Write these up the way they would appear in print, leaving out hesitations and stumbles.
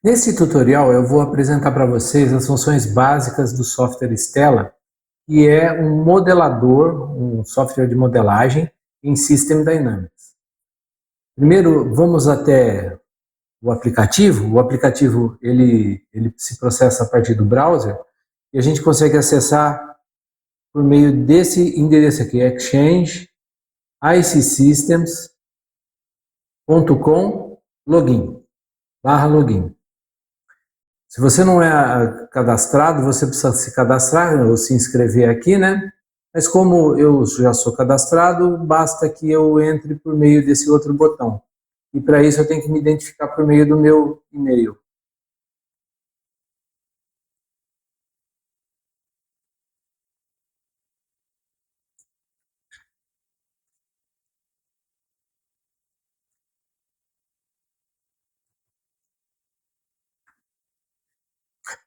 Nesse tutorial eu vou apresentar para vocês as funções básicas do software Stella, que é um modelador, um software de modelagem em System Dynamics. Primeiro vamos até o aplicativo. O aplicativo ele se processa a partir do browser e a gente consegue acessar por meio desse endereço aqui, exchange.icsystems.com/login. Se você não é cadastrado, você precisa se cadastrar ou se inscrever aqui, né? Mas como eu já sou cadastrado, basta que eu entre por meio desse outro botão. E para isso eu tenho que me identificar por meio do meu e-mail.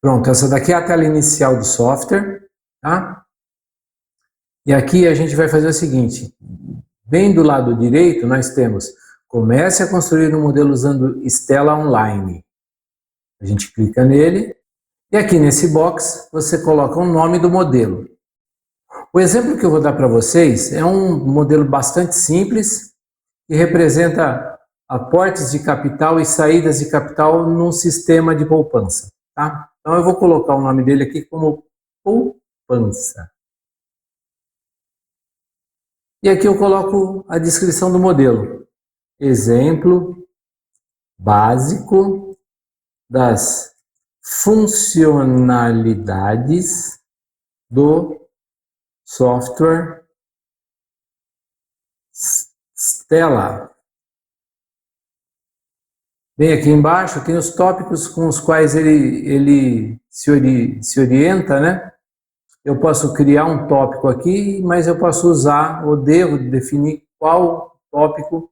Pronto, essa daqui é a tela inicial do software, tá? E aqui a gente vai fazer o seguinte, bem do lado direito nós temos, comece a construir um modelo usando Stella Online. A gente clica nele, e aqui nesse box você coloca o nome do modelo. O exemplo que eu vou dar para vocês é um modelo bastante simples, que representa aportes de capital e saídas de capital num sistema de poupança, tá? Então eu vou colocar o nome dele aqui como poupança. E aqui eu coloco a descrição do modelo. Exemplo básico das funcionalidades do software Stella. Bem aqui embaixo tem os tópicos com os quais ele se orienta, né? Eu posso criar um tópico aqui, mas eu posso usar, ou devo definir qual tópico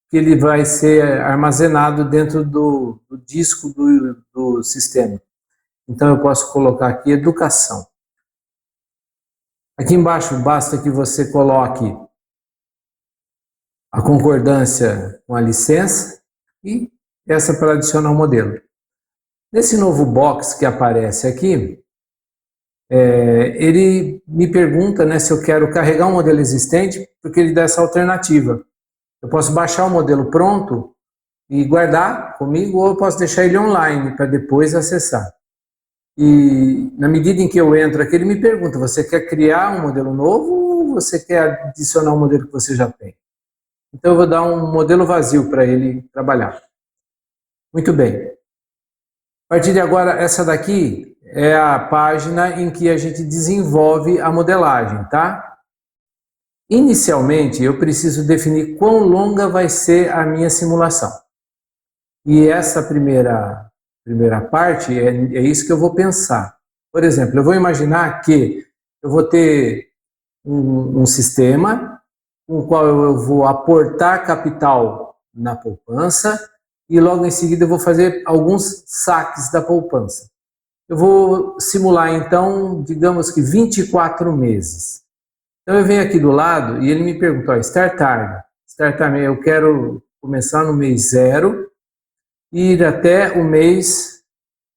que ele vai ser armazenado dentro do disco do sistema. Então eu posso colocar aqui educação. Aqui embaixo basta que você coloque a concordância com a licença e essa para adicionar o modelo. Nesse novo box que aparece aqui, ele me pergunta, né, se eu quero carregar um modelo existente, porque ele dá essa alternativa. Eu posso baixar o modelo pronto e guardar comigo, ou eu posso deixar ele online para depois acessar. E na medida em que eu entro aqui, ele me pergunta, você quer criar um modelo novo ou você quer adicionar um modelo que você já tem? Então eu vou dar um modelo vazio para ele trabalhar. Muito bem. A partir de agora, essa daqui é a página em que a gente desenvolve a modelagem, tá? Inicialmente, eu preciso definir quão longa vai ser a minha simulação. E essa primeira parte é isso que eu vou pensar. Por exemplo, eu vou imaginar que eu vou ter um sistema com o qual eu vou aportar capital na poupança e logo em seguida eu vou fazer alguns saques da poupança. Eu vou simular então, digamos que 24 meses. Então eu venho aqui do lado e ele me pergunta, Start Time, eu quero começar no mês 0 e ir até o mês,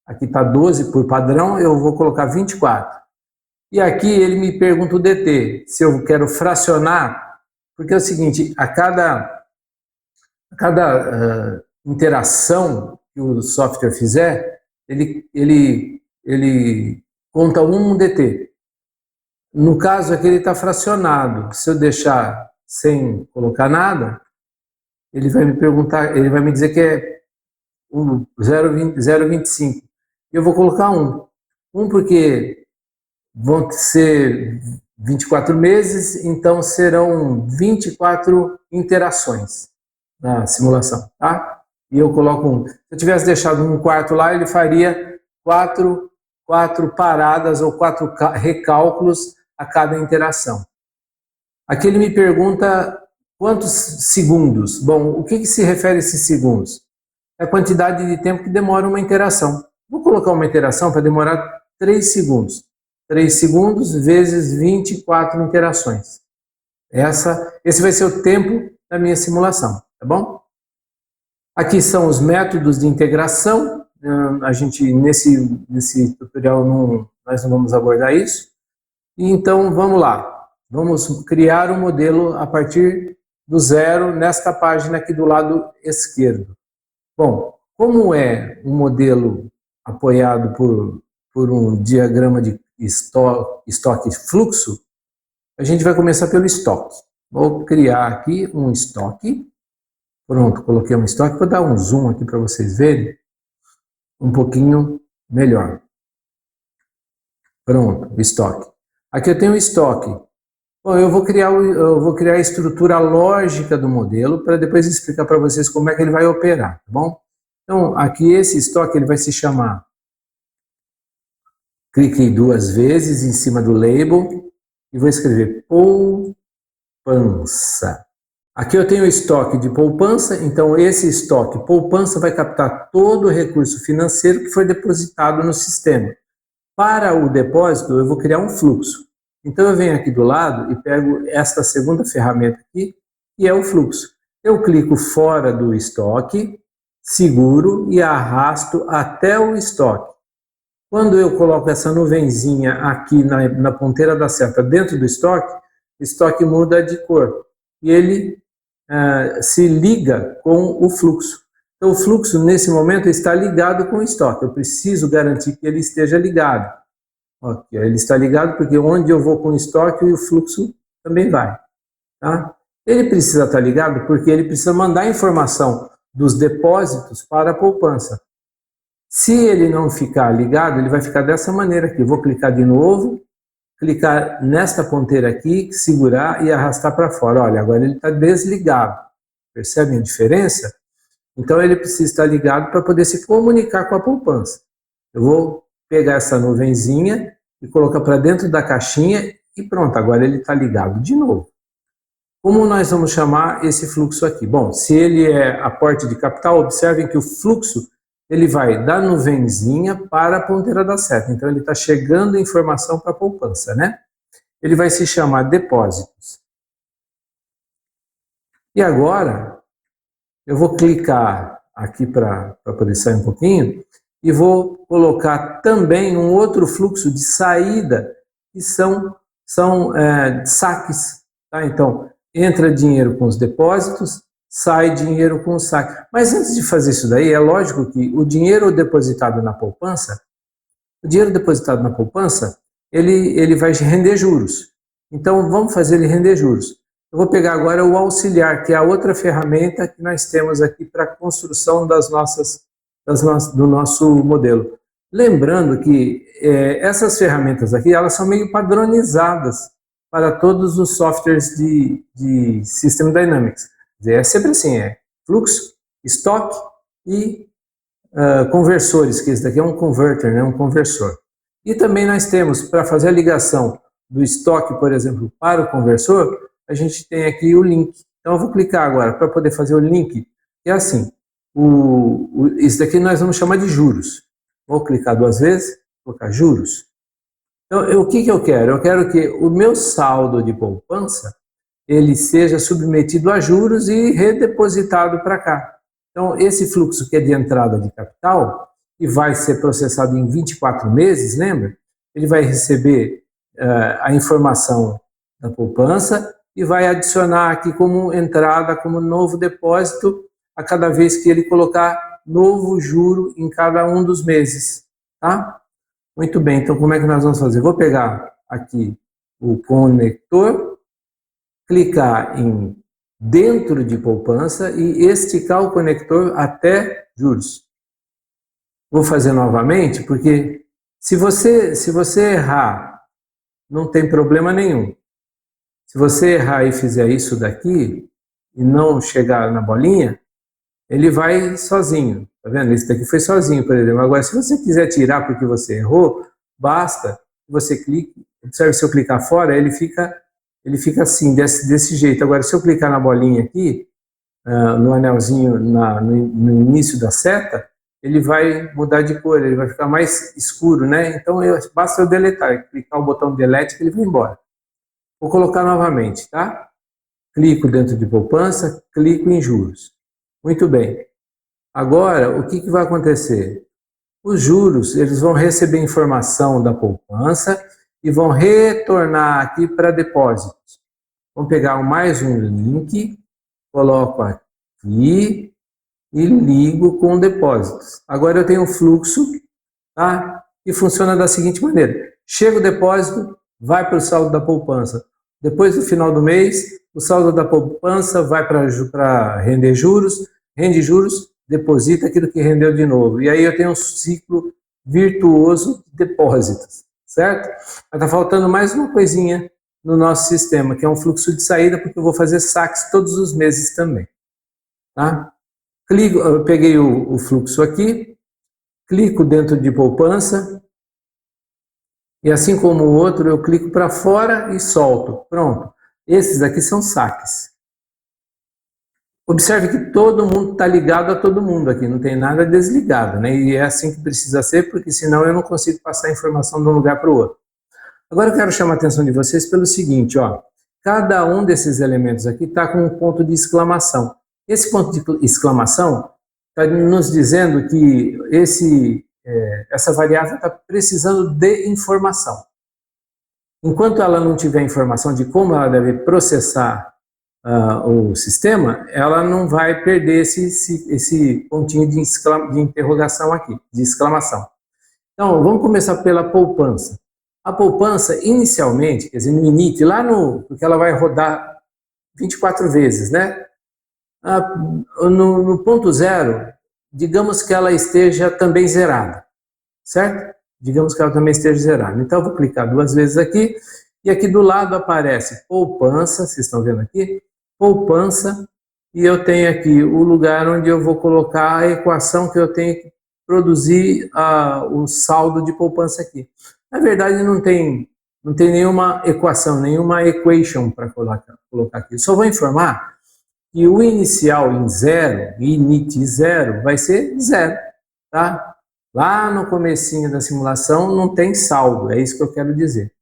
aqui está 12 por padrão, eu vou colocar 24. E aqui ele me pergunta o DT, se eu quero fracionar, porque é o seguinte, a cada interação que o software fizer, ele conta um DT. No caso aqui ele está fracionado. Se eu deixar sem colocar nada, ele vai me perguntar, ele vai me dizer que é 0,25. Eu vou colocar 1. 1 porque vão ser 24 meses, então serão 24 interações na simulação, tá? E eu coloco 1. Se eu tivesse deixado um quarto lá, ele faria 4 paradas ou 4 recálculos a cada interação. Aqui ele me pergunta quantos segundos. Bom, o que se refere a esses segundos? É a quantidade de tempo que demora uma interação. Vou colocar uma interação para demorar 3 segundos. 3 segundos vezes 24 interações. Esse vai ser o tempo da minha simulação, tá bom? Aqui são os métodos de integração. a gente nesse tutorial nós não vamos abordar isso. E então vamos lá, vamos criar um modelo a partir do zero nesta página aqui do lado esquerdo. Bom, como é um modelo apoiado por um diagrama de estoque fluxo, a gente vai começar pelo estoque. Vou criar aqui um estoque. Pronto, coloquei um estoque. Vou dar um zoom aqui para vocês verem um pouquinho melhor. Pronto, estoque. Aqui eu tenho o estoque. Bom, eu vou criar a estrutura lógica do modelo para depois explicar para vocês como é que ele vai operar, tá bom? Então, aqui esse estoque ele vai se chamar. Cliquei 2 vezes em cima do label e vou escrever poupança. Aqui eu tenho o estoque de poupança, então esse estoque poupança vai captar todo o recurso financeiro que foi depositado no sistema. Para o depósito, eu vou criar um fluxo. Então eu venho aqui do lado e pego esta segunda ferramenta aqui, que é o fluxo. Eu clico fora do estoque, seguro e arrasto até o estoque. Quando eu coloco essa nuvenzinha aqui na ponteira da seta dentro do estoque, o estoque muda de cor e ele se liga com o fluxo. Então o fluxo nesse momento está ligado com o estoque, eu preciso garantir que ele esteja ligado. Okay, ele está ligado porque onde eu vou com o estoque o fluxo também vai. Tá? Ele precisa estar ligado porque ele precisa mandar informação dos depósitos para a poupança. Se ele não ficar ligado, ele vai ficar dessa maneira aqui. Eu vou clicar de novo, clicar nesta ponteira aqui, segurar e arrastar para fora. Olha, agora ele está desligado. Percebem a diferença? Então ele precisa estar ligado para poder se comunicar com a poupança. Eu vou pegar essa nuvenzinha e colocar para dentro da caixinha e pronto, agora ele está ligado de novo. Como nós vamos chamar esse fluxo aqui? Bom, se ele é aporte de capital, observem que o fluxo ele vai da nuvenzinha para a ponteira da seta. Então ele está chegando informação para a poupança, né? Ele vai se chamar depósitos. E agora eu vou clicar aqui para poder sair um pouquinho e vou colocar também um outro fluxo de saída que são saques. Tá? Então, entra dinheiro com os depósitos, sai dinheiro com o saque. Mas antes de fazer isso daí, é lógico que o dinheiro depositado na poupança, ele vai render juros. Então, vamos fazer ele render juros. Eu vou pegar agora o auxiliar, que é a outra ferramenta que nós temos aqui para a construção do nosso modelo. Lembrando que essas ferramentas aqui, elas são meio padronizadas para todos os softwares de System Dynamics. É sempre assim, fluxo, estoque e conversores, que esse daqui é um converter, né, um conversor. E também nós temos, para fazer a ligação do estoque, por exemplo, para o conversor, a gente tem aqui o link. Então eu vou clicar agora para poder fazer o link, que é assim, isso daqui nós vamos chamar de juros. Vou clicar 2 vezes, colocar juros. Então o que eu quero? Eu quero que o meu saldo de poupança ele seja submetido a juros e redepositado para cá. Então, esse fluxo que é de entrada de capital, e vai ser processado em 24 meses, lembra? Ele vai receber a informação da poupança e vai adicionar aqui como entrada, como novo depósito, a cada vez que ele colocar novo juro em cada um dos meses. Tá? Muito bem, então como é que nós vamos fazer? Vou pegar aqui o conector, clicar em dentro de poupança e esticar o conector até juros. Vou fazer novamente, porque se você errar, não tem problema nenhum. Se você errar e fizer isso daqui, e não chegar na bolinha, ele vai sozinho. Tá vendo? Esse daqui foi sozinho, por exemplo. Agora, se você quiser tirar porque você errou, basta que você clique. Observe, se eu clicar fora, ele fica assim, desse jeito. Agora, se eu clicar na bolinha aqui, no anelzinho no início da seta, ele vai mudar de cor, ele vai ficar mais escuro, né? Então, basta eu deletar, clicar o botão delete que ele vai embora. Vou colocar novamente, tá? Clico dentro de poupança, clico em juros. Muito bem. Agora, o que vai acontecer? Os juros, eles vão receber informação da poupança e vão retornar aqui para depósitos. Vamos pegar mais um link, coloco aqui e ligo com depósitos. Agora eu tenho um fluxo, tá? E funciona da seguinte maneira. Chega o depósito, vai para o saldo da poupança. Depois do final do mês, o saldo da poupança vai para render juros, rende juros, deposita aquilo que rendeu de novo. E aí eu tenho um ciclo virtuoso de depósitos, certo? Mas está faltando mais uma coisinha no nosso sistema, que é um fluxo de saída, porque eu vou fazer saques todos os meses também. Tá? Eu peguei o fluxo aqui, clico dentro de poupança, e assim como o outro, eu clico para fora e solto. Pronto. Esses aqui são saques. Observe que todo mundo está ligado a todo mundo aqui, não tem nada desligado, né? E é assim que precisa ser, porque senão eu não consigo passar a informação de um lugar para o outro. Agora eu quero chamar a atenção de vocês pelo seguinte, ó. Cada um desses elementos aqui está com um ponto de exclamação. Esse ponto de exclamação está nos dizendo que essa variável está precisando de informação. Enquanto ela não tiver informação de como ela deve processar o sistema, ela não vai perder esse pontinho de interrogação aqui, de exclamação. Então, vamos começar pela poupança. A poupança, inicialmente, quer dizer, no init, porque ela vai rodar 24 vezes, né? No ponto zero, digamos que ela esteja também zerada, certo? Digamos que ela também esteja zerada. Então, eu vou clicar 2 vezes aqui, e aqui do lado aparece poupança, vocês estão vendo aqui? Poupança, e eu tenho aqui o lugar onde eu vou colocar a equação que eu tenho que produzir o saldo de poupança aqui. Na verdade, não tem nenhuma equação, nenhuma equation para colocar aqui. Só vou informar que o inicial em zero, init zero, vai ser zero, tá? Lá no comecinho da simulação não tem saldo, é isso que eu quero dizer.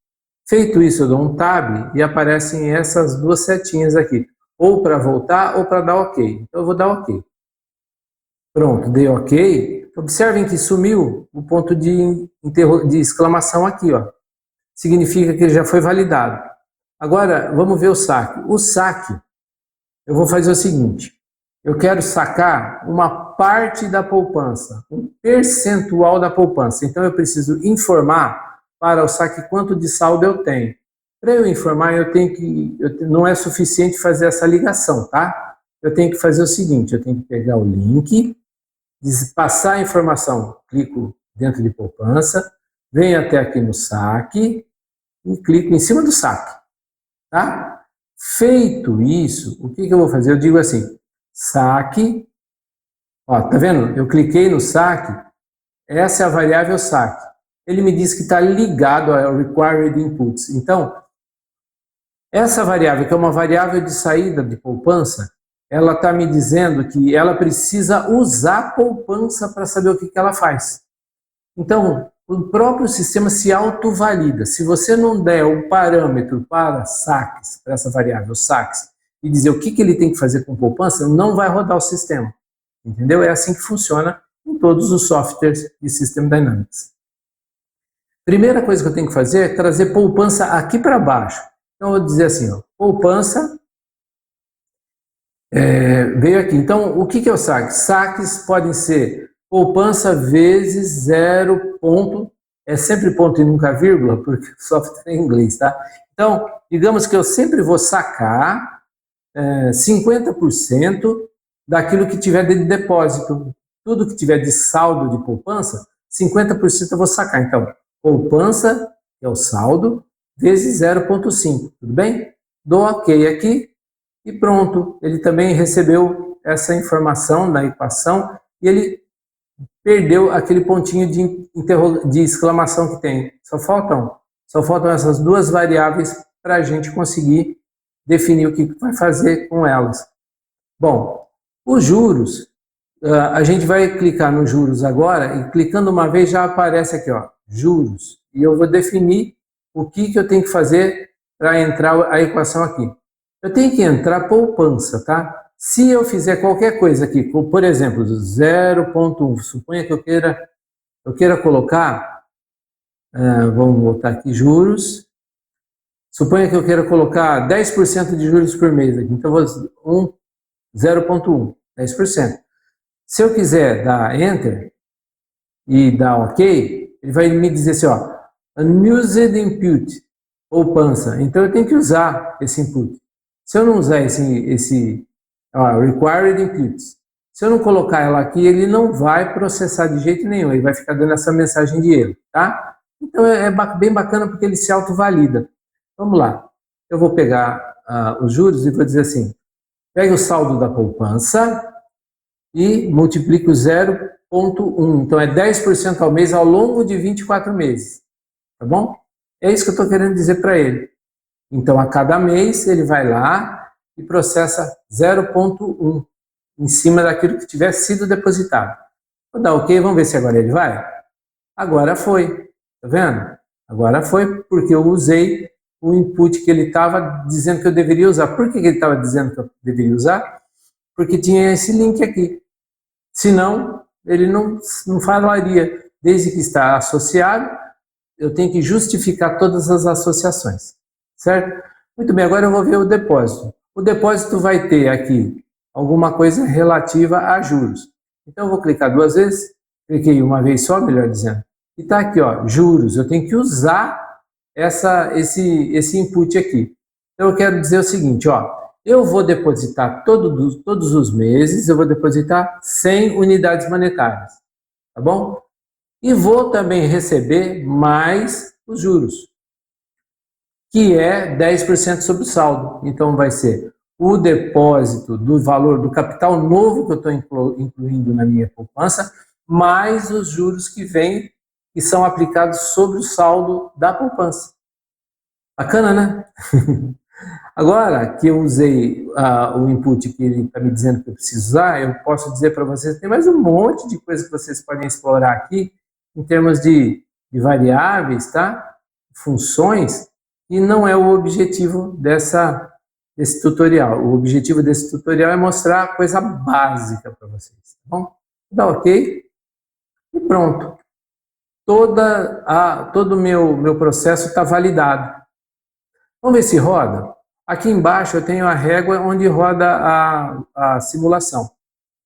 Feito isso, eu dou um tab e aparecem essas 2 setinhas aqui, ou para voltar ou para dar ok. Então eu vou dar ok. Pronto, dei ok. Observem que sumiu o ponto de exclamação aqui, ó. Significa que ele já foi validado. Agora, vamos ver o saque. O saque, eu vou fazer o seguinte. Eu quero sacar uma parte da poupança, um percentual da poupança. Então, eu preciso informar para o saque quanto de saldo eu tenho. Para eu informar, não é suficiente fazer essa ligação, tá? Eu tenho que fazer o seguinte, eu tenho que pegar o link, passar a informação, clico dentro de poupança, venho até aqui no saque e clico em cima do saque, tá? Feito isso, o que eu vou fazer? Eu digo assim, saque, ó, tá vendo? Eu cliquei no saque, essa é a variável saque. Ele me diz que está ligado ao required inputs. Então, essa variável, que é uma variável de saída de poupança, ela está me dizendo que ela precisa usar poupança para saber o que ela faz. Então, o próprio sistema se autovalida. Se você não der o parâmetro para saques, para essa variável saques, e dizer o que ele tem que fazer com poupança, não vai rodar o sistema. Entendeu? É assim que funciona em todos os softwares de System Dynamics. Primeira coisa que eu tenho que fazer é trazer poupança aqui para baixo. Então, eu vou dizer assim, ó, poupança veio aqui. Então, o que é o saque? Saques podem ser poupança vezes 0 ponto, é sempre ponto e nunca vírgula, porque o software é em inglês, tá? Então, digamos que eu sempre vou sacar 50% daquilo que tiver de depósito. Tudo que tiver de saldo de poupança, 50% eu vou sacar. Então, poupança, que é o saldo, vezes 0,5, tudo bem? Dou ok aqui e pronto. Ele também recebeu essa informação da equação e ele perdeu aquele pontinho de exclamação que tem. Só faltam essas 2 variáveis para a gente conseguir definir o que vai fazer com elas. Bom, os juros, a gente vai clicar nos juros agora e clicando uma vez já aparece aqui, ó, juros. E eu vou definir o que eu tenho que fazer para entrar a equação aqui. Eu tenho que entrar poupança, tá? Se eu fizer qualquer coisa aqui, por exemplo, 0,1, suponha que eu queira eu queira colocar, vamos voltar aqui, juros. Suponha que eu queira colocar 10% de juros por mês aqui. Então, vou 0,1, 10%. Se eu quiser dar Enter e dar OK, ele vai me dizer assim, ó, Unused Input, poupança. Então, eu tenho que usar esse input. Se eu não usar esse Required Inputs, se eu não colocar ela aqui, ele não vai processar de jeito nenhum, ele vai ficar dando essa mensagem de erro, tá? Então, é bem bacana porque ele se autovalida. Vamos lá, eu vou pegar os juros e vou dizer assim, pegue o saldo da poupança e multiplique o 0,1. Então, é 10% ao mês ao longo de 24 meses. Tá bom? É isso que eu estou querendo dizer para ele. Então, a cada mês, ele vai lá e processa 0,1 em cima daquilo que tiver sido depositado. Vou dar OK, vamos ver se agora ele vai. Agora foi. Tá vendo? Agora foi porque eu usei o input que ele estava dizendo que eu deveria usar. Por que ele estava dizendo que eu deveria usar? Porque tinha esse link aqui. Senão, ele não falaria. Desde que está associado, eu tenho que justificar todas as associações. Certo? Muito bem, agora eu vou ver o depósito. O depósito vai ter aqui alguma coisa relativa a juros. Então, eu vou clicar 2 vezes. Cliquei uma vez só, melhor dizendo. E está aqui, ó, juros. Eu tenho que usar esse input aqui. Então, eu quero dizer o seguinte, ó, eu vou depositar todos os meses, eu vou depositar 100 unidades monetárias, tá bom? E vou também receber mais os juros, que é 10% sobre o saldo. Então, vai ser o depósito do valor do capital novo que eu estou incluindo na minha poupança, mais os juros que vêm e são aplicados sobre o saldo da poupança. Bacana, né? Agora que eu usei o input que ele está me dizendo que eu preciso usar, eu posso dizer para vocês que tem mais um monte de coisa que vocês podem explorar aqui em termos de variáveis, tá? Funções, e não é o objetivo desse tutorial. O objetivo desse tutorial é mostrar coisa básica para vocês, tá bom? Dá OK e pronto. Todo o meu processo está validado. Vamos ver se roda? Aqui embaixo eu tenho a régua onde roda a simulação.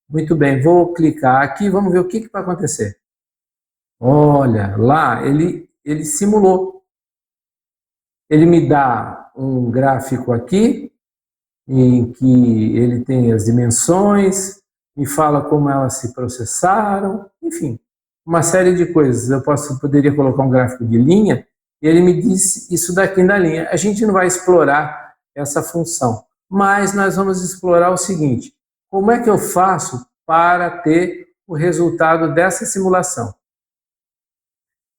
Muito bem, vou clicar aqui, vamos ver o que vai acontecer. Olha, lá ele simulou. Ele me dá um gráfico aqui, em que ele tem as dimensões, me fala como elas se processaram, enfim, uma série de coisas. Eu poderia colocar um gráfico de linha, e ele me diz isso daqui da linha. A gente não vai explorar essa função, mas nós vamos explorar o seguinte: como é que eu faço para ter o resultado dessa simulação?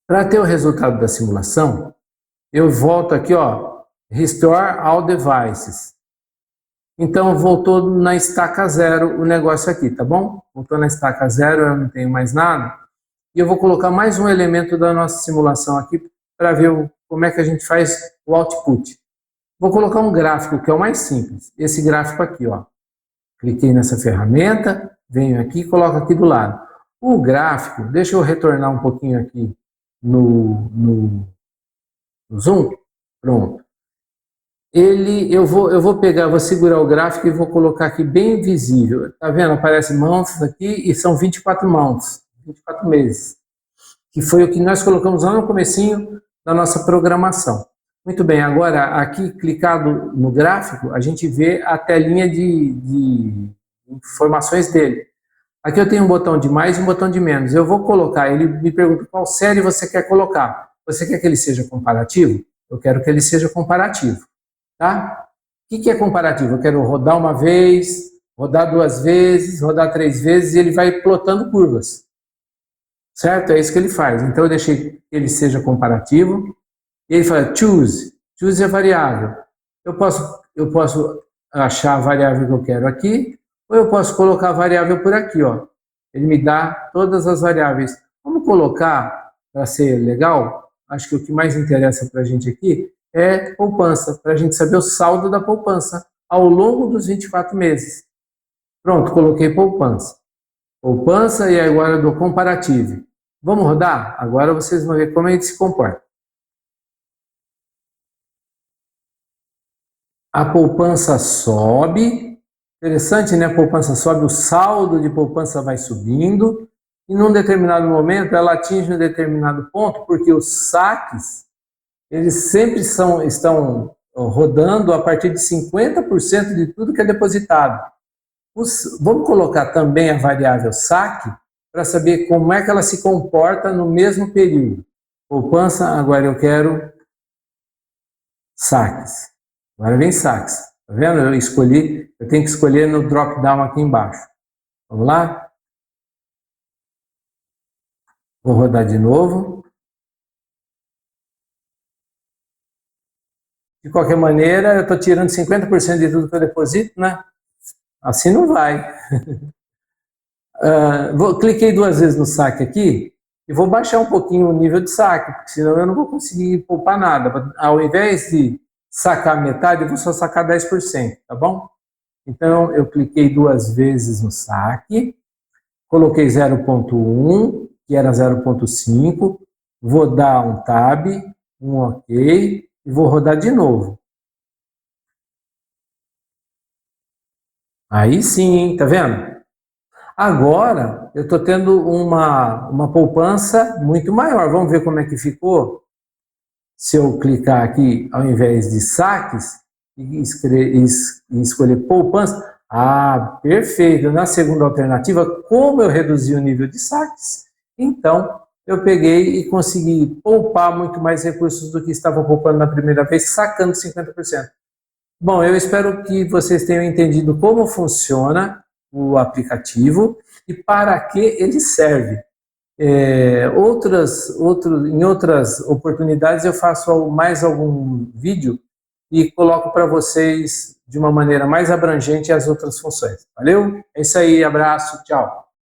Para ter o resultado da simulação, eu volto aqui, ó, Restore All Devices. Então, voltou na estaca 0 o negócio aqui, tá bom? Voltou na estaca 0, eu não tenho mais nada. E eu vou colocar mais um elemento da nossa simulação aqui para ver como é que a gente faz o output. Vou colocar um gráfico, que é o mais simples. Esse gráfico aqui, ó. Cliquei nessa ferramenta, venho aqui e coloco aqui do lado. O gráfico, deixa eu retornar um pouquinho aqui no zoom. Pronto. Eu vou pegar, vou segurar o gráfico e vou colocar aqui bem visível. Tá vendo? Aparece months aqui e são 24 months, 24 meses. Que foi o que nós colocamos lá no comecinho da nossa programação. Muito bem, agora aqui clicado no gráfico, a gente vê a telinha de informações dele. Aqui eu tenho um botão de mais e um botão de menos. Eu vou colocar, ele me pergunta qual série você quer colocar. Você quer que ele seja comparativo? Eu quero que ele seja comparativo. Tá? O que é comparativo? Eu quero rodar uma vez, rodar 2 vezes, rodar 3 vezes e ele vai plotando curvas. Certo? É isso que ele faz. Então eu deixei que ele seja comparativo. E ele fala choose. Choose é variável. Eu posso achar a variável que eu quero aqui, ou eu posso colocar a variável por aqui, ó. Ele me dá todas as variáveis. Vamos colocar, para ser legal, acho que o que mais interessa para a gente aqui é poupança, para a gente saber o saldo da poupança ao longo dos 24 meses. Pronto, coloquei poupança. Poupança e agora eu dou comparativo. Vamos rodar? Agora vocês vão ver como ele se comporta. A poupança sobe. Interessante, né? A poupança sobe, o saldo de poupança vai subindo. E num determinado momento ela atinge um determinado ponto, porque os saques, eles sempre estão rodando a partir de 50% de tudo que é depositado. Vamos colocar também a variável saque para saber como é que ela se comporta no mesmo período. Poupança, agora eu quero saques. Agora vem saques. Tá vendo? Eu tenho que escolher no drop down aqui embaixo. Vamos lá? Vou rodar de novo. De qualquer maneira, eu estou tirando 50% de tudo que eu deposito, né? Assim não vai. Cliquei 2 vezes no saque aqui e vou baixar um pouquinho o nível de saque, porque senão eu não vou conseguir poupar nada. Ao invés de sacar metade, eu vou só sacar 10%, tá bom? Então, eu cliquei 2 vezes no saque, coloquei 0.1, que era 0.5, vou dar um tab, um ok, e vou rodar de novo. Aí sim, tá vendo? Agora, eu estou tendo uma poupança muito maior. Vamos ver como é que ficou? Se eu clicar aqui, ao invés de saques, e escolher poupança, perfeito. Na segunda alternativa, como eu reduzi o nível de saques, então eu peguei e consegui poupar muito mais recursos do que estava poupando na primeira vez, sacando 50%. Bom, eu espero que vocês tenham entendido como funciona o aplicativo e para que ele serve. Em outras oportunidades eu faço mais algum vídeo e coloco para vocês de uma maneira mais abrangente as outras funções. Valeu? É isso aí, abraço, tchau.